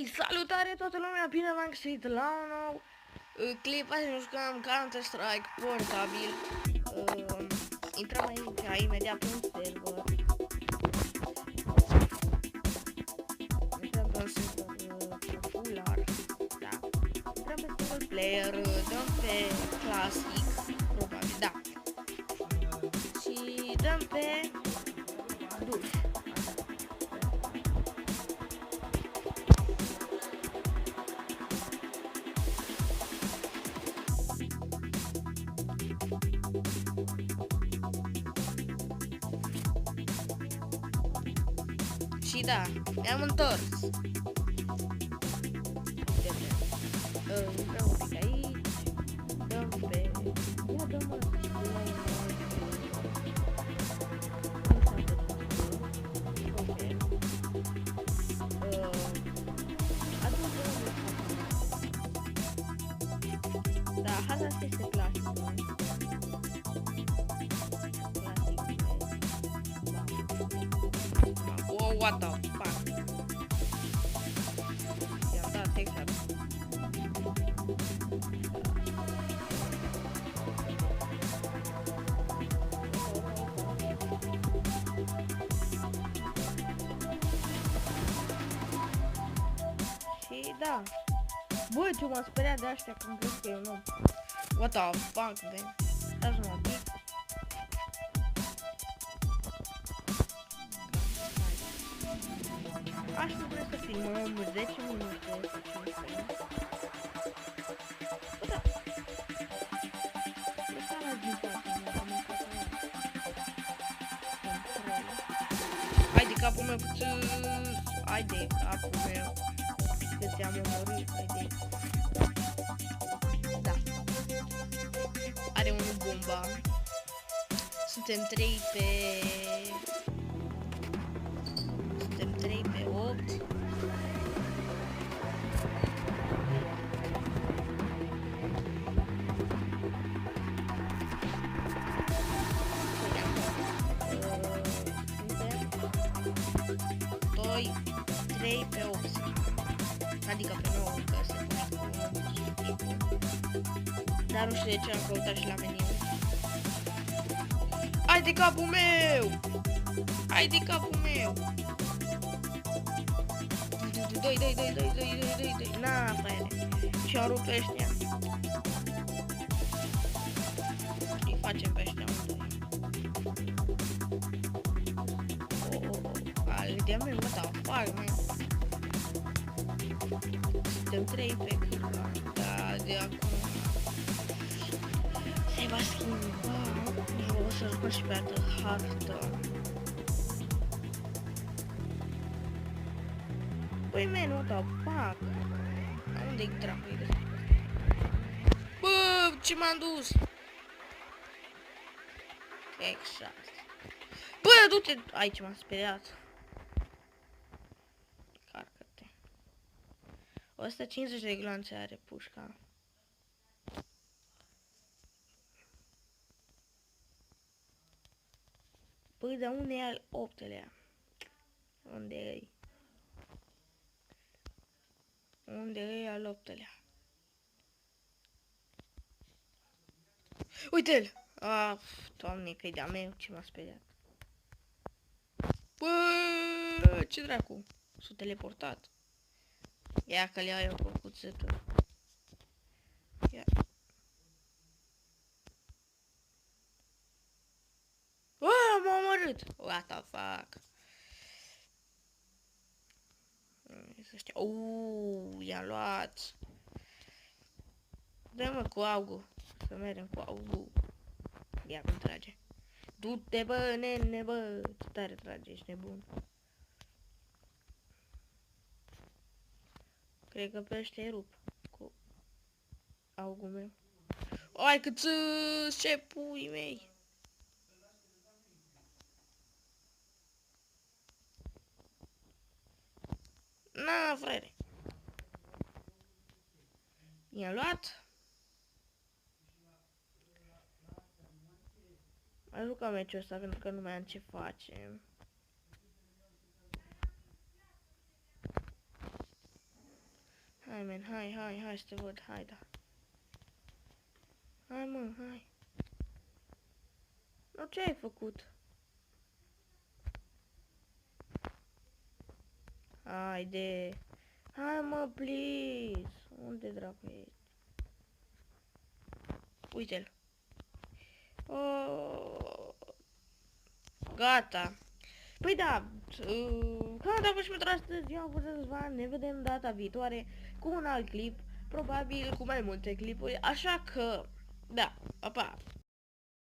Hei, salutare toată lumea, bine v-am găsit la un nou clip. Azi nu jucăm Counter-Strike portabil. Intrăm aici, imediat pe un server. Intrăm pe un server popular, da. Intrăm pe single player, dăm pe classic, probabil, da. Și dăm pe duș. Și da, ne-am întors. Vreau un pic aici. Dăm pe... Ia dăm da, asta este clasic. Oh, what the fuck? I-am dat exact. Și da. Băi, ce m-a speriat de aștia când cred că eu nu. What the fuck, man? Dați-mă un pic. Aș vrea să filmăm 10 minute sau 15. Da. Hai de capul meu, hai de capul meu. Că te-am omorât, hai de... Da. Are unul bomba. Suntem 3 pe... Suntem 3 pe 8. Suntem 2, 3 pe 8. Adică pe 9, că se pune cu timpul. Dar nu știu de ce am căutat și la meniu. Hai de capul meu! Hai de capul meu! Doi. Na, frate. Și-au rupt pe ăștia. Îi facem pe ăștia ale de-a mea, what the fuck, man? Suntem 3 pe cârva. Da, de acum. Se va schimba. Eu o să joc și pe altă hartă. Păi, man, what the fuck? Unde-i dracu-i de? Bă, ce m-am dus? Exact. Bă, du-te! Aici m-am speriat. Carcă-te. 150 de glanțe are pușca. Băi, dar unde e al 8-lea? Unde e? Unde e al 8-lea? Uite-l! Doamne, că-i de-a meu, ce m-a speriat. Bă, ce dracu? S-a teleportat. Ia că le-au eu cu cuțetă. Ia. M-a omorât! What the fuck? I-am luat. Dă-mă cu augul. Să mergem cu augul. Ia cum trage. Du-te, bă, nene, bă. Ce tare trage, ești nebun. Cred că pe ăștia-i rup. Cu augul meu. Ai cât ce pui mei. Na, frere. I-am luat. Mai jucam meciul ăsta pentru că nu mai am ce face. nimeni. Hai să te văd, hai, da. Hai, mă, hai. Nu, ce ai făcut? Haide. Hai, mă, please. Unde dracu ești? Uite-l. Oh. Gata. Păi da, cam a fost și pentru astăzi, eu am fost Răzvan, ne vedem data viitoare cu un alt clip, probabil cu mai multe clipuri, așa că, da, pa, pa!